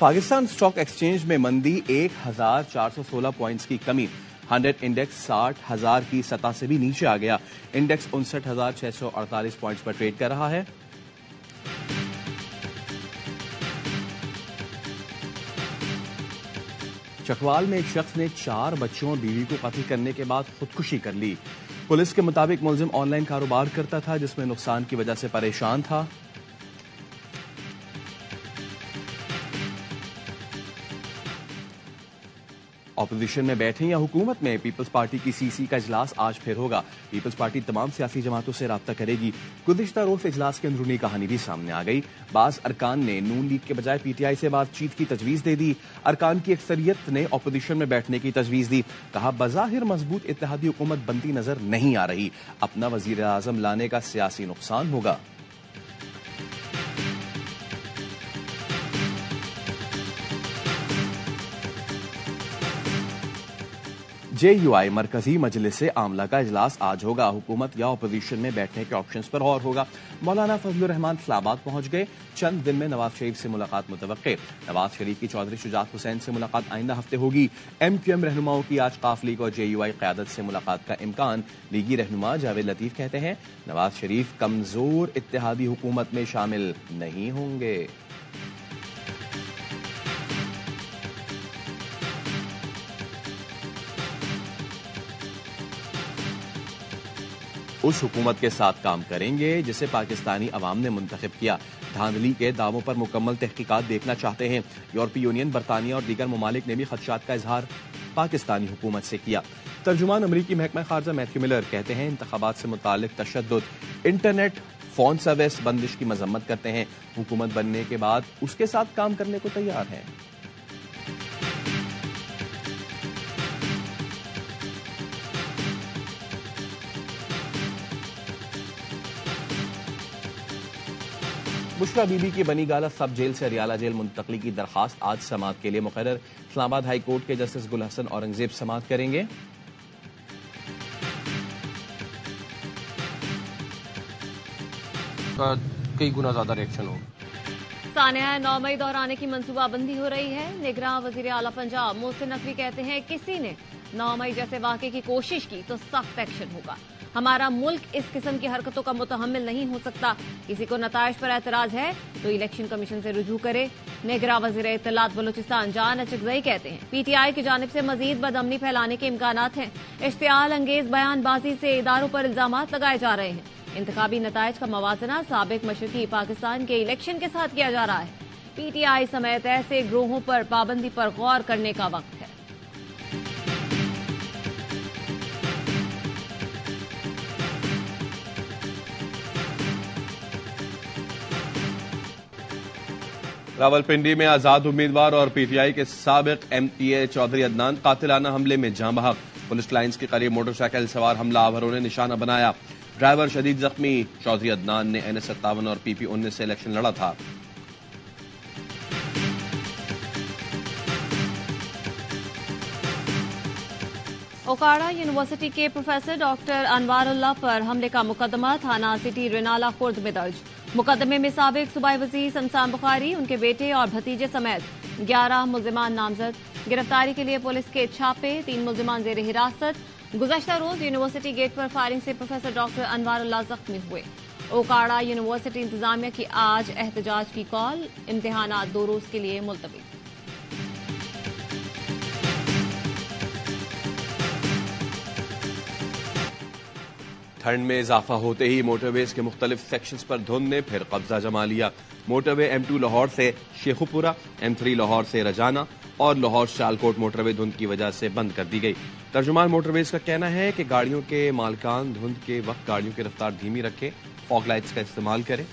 Pakistan stock exchange में मंदी 1416 points की कमी। 100 इंडेक्स 60,000 की सतह से भी नीचे आ गया। इंडेक्स 59,648 पॉइंट्स पर ट्रेड कर रहा है। चकवाल में एक शख्स ने 4 बच्चों और बीवी को कत्ल करने के बाद खुदकुशी कर ली। पुलिस के मुताबिक मुलजिम ऑनलाइन कारोबार करता था जिसमें नुकसान की वजह से परेशान था। ऑपोजिशन में बैठे या हुकूमत में, पीपल्स पार्टी की सीसी का इजलास आज फिर होगा। पीपल्स पार्टी तमाम सियासी जमातों से राब्ता करेगी। गुज़िश्ता रोज इजलास की अंदरूनी कहानी भी सामने आ गई। बाज़ अरकान ने नून लीग के बजाय पीटीआई से बातचीत की तजवीज़ दे दी। अरकान की अक्सरियत ने ऑपोजिशन में बैठने की तजवीज़ दी। कहा, बज़ाहिर मजबूत इत्तेहादी हुकूमत बनती नजर नहीं आ रही, अपना वजीर आजम लाने का सियासी नुकसान होगा। JUI मरकजी मजलिस आमला का इजलास आज होगा। हुकूमत या अपोजिशन में बैठने के ऑप्शंस पर गौर होगा। मौलाना फजलुर रहमान इस्लामाबाद पहुंच गए। चंद दिन में नवाज शरीफ से मुलाकात मुतवक्के। नवाज शरीफ की चौधरी शुजात हुसैन से मुलाकात आइंदा हफ्ते होगी। MQM रहनुमाओं की आज काफ लीग और JUI क़यादत से मुलाकात का इम्कान। लीगी रहनुमा जावेद लतीफ कहते हैं, नवाज शरीफ कमजोर इत्तेहादी हुकूमत में शामिल नहीं होंगे। उस हुकूमत के साथ काम करेंगे जिसे पाकिस्तानी अवाम ने मुंतखब किया। धांधली के दावों पर मुकम्मल तहकीकात देखना चाहते हैं। यूरोपीय यूनियन, बरतानिया और दीगर ममालिक ने भी खदशात का इजहार पाकिस्तानी हुकूमत से किया। तर्जुमान अमरीकी महकमा खारजा मैथ्यू मिलर कहते हैं, इंतखाबात से मुतालिक तशद्दुद, इंटरनेट, फोन सर्विस बंदिश की मजम्मत करते हैं। हुकूमत बनने के बाद उसके साथ काम करने को तैयार हैं। बुशरा बीबी की बनी गाला सब जेल से अरियाला जेल मुंतकली की दरखास्त आज समाअत के लिए मुकर्रर। इस्लामाबाद हाई कोर्ट के जस्टिस गुल हसन औरंगजेब समाअत करेंगे। कई गुना ज्यादा रिएक्शन हो। सानिया 9 मई दोहराने की मंसूबाबंदी हो रही है। निगरान वजीर आला पंजाब मोहसिन नकवी कहते हैं, किसी ने 9 मई जैसे वाक़े की कोशिश की तो सख्त एक्शन होगा। हमारा मुल्क इस किस्म की हरकतों का मुतहम्मिल नहीं हो सकता। किसी को नताइज पर एतराज है तो इलेक्शन कमीशन से रुजू करे। निगरान वज़ीर इत्तलात बलूचिस्तान जान अचकज़ई कहते हैं, PTI की जानिब से मजीद बदअमनी फैलाने के इम्कानात हैं। इश्तियाल अंगेज बयानबाजी से इदारों पर इल्जामात लगाए जा रहे हैं। इंतखाबी नताइज का मवाजना साबिक मशरकी पाकिस्तान के इलेक्शन के साथ किया जा रहा है। PTI समेत ऐसे ग्रोहों पर पाबंदी पर गौर करने का वक्त है। रावलपिंडी में आजाद उम्मीदवार और PTI के साबिक MPA चौधरी अदनान कातिलाना हमले में जाँ बहक। पुलिस लाइन्स के करीब मोटरसाइकिल सवार हमलावरों ने निशाना बनाया। ड्राइवर शदीद जख्मी। चौधरी अदनान ने NS57 और PP19 से इलेक्शन लड़ा था। ओकाड़ा यूनिवर्सिटी के प्रोफेसर डॉक्टर अनवारुल्लाह पर हमले का मुकदमा थाना सिटी रेनाला खुर्द में दर्ज। मुकदमे में साबिक सूबाई वजीर शमशान बुखारी, उनके बेटे और भतीजे समेत 11 मुल्जिमान नामजद। गिरफ्तारी के लिए पुलिस के छापे, 3 मुल्जिमान जेर हिरासत। गुज़श्ता रोज यूनिवर्सिटी गेट पर फायरिंग से प्रोफेसर डॉक्टर अनवारुल्लाह जख्मी हुए। ओकाड़ा यूनिवर्सिटी इंतजामिया की आज एहतजाज की कॉल। इम्तिहानात 2 रोज के लिए मुलतवी। ठंड में इजाफा होते ही मोटरवेज के मुख्तलिफ सेक्शंस पर धुंध ने फिर कब्जा जमा लिया। मोटरवे M2 लाहौर से शेखुपुरा, M3 लाहौर से रजाना और लाहौर शालकोट मोटरवे धुंध की वजह से बंद कर दी गई। तर्जुमान मोटरवेज का कहना है कि गाड़ियों के मालकान धुंध के वक्त गाड़ियों की रफ्तार धीमी रखें, फॉग लाइट्स का इस्तेमाल करें।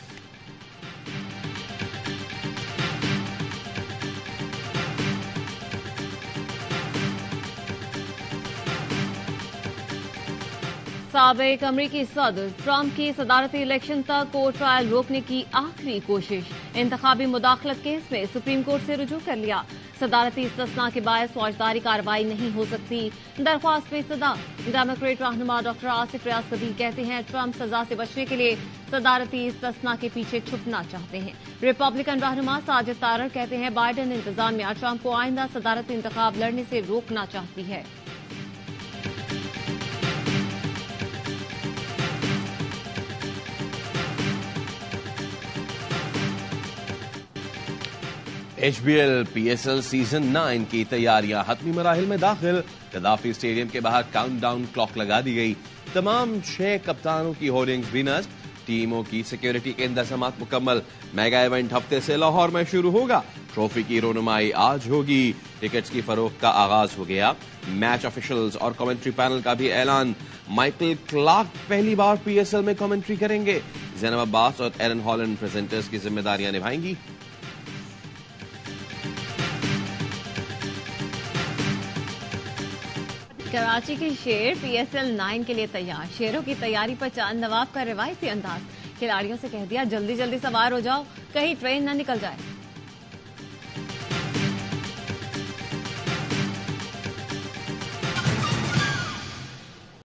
साबिक अमरीकी सदर ट्रंप की सदारती इलेक्शन तक कोर्ट ट्रायल रोकने की आखिरी कोशिश। इंतखाबी मुदाखलत केस में सुप्रीम कोर्ट से रुजू कर लिया। सदारती इस्तिस्ना के बायस फौजदारी कार्रवाई नहीं हो सकती। दरख्वास्त पे सदा डेमोक्रेट रहनुमा डॉक्टर आसिफ रियाज कदीर कहते हैं ट्रंप सजा से बचने के लिए सदारती इस्तिस्ना के पीछे छुपना चाहते हैं। रिपब्लिकन रहनुमा साजिद तारर कहते हैं बाइडेन इंतजामिया ट्रंप को आइंदा सदारती इंतखाब लड़ने से रोकना चाहती है। HBL PSL सीजन 9 की तैयारियां हतमी मराहिल में दाखिल। गद्दाफी स्टेडियम के बाहर काउंटडाउन क्लॉक लगा दी गई। तमाम 6 कप्तानों की होर्डिंग्स भी नस्ब। टीमों की सिक्योरिटी के इंतजामात मुकम्मल। मेगा इवेंट हफ्ते से लाहौर में शुरू होगा। ट्रॉफी की रोनुमाई आज होगी। टिकट्स की फरोख्त का आगाज हो गया। मैच ऑफिशियल्स और कमेंट्री पैनल का भी ऐलान। माइकल क्लार्क पहली बार PSL में कमेंट्री करेंगे। ज़ैनब अब्बास और एरन हॉलैंड प्रेजेंटर्स की जिम्मेदारियां निभाएंगी। कराची के शेर PSL 9 के लिए तैयार। शेरों की तैयारी पर चांद नवाब का रिवायती अंदाज। खिलाड़ियों से कह दिया जल्दी जल्दी सवार हो जाओ, कहीं ट्रेन न निकल जाए।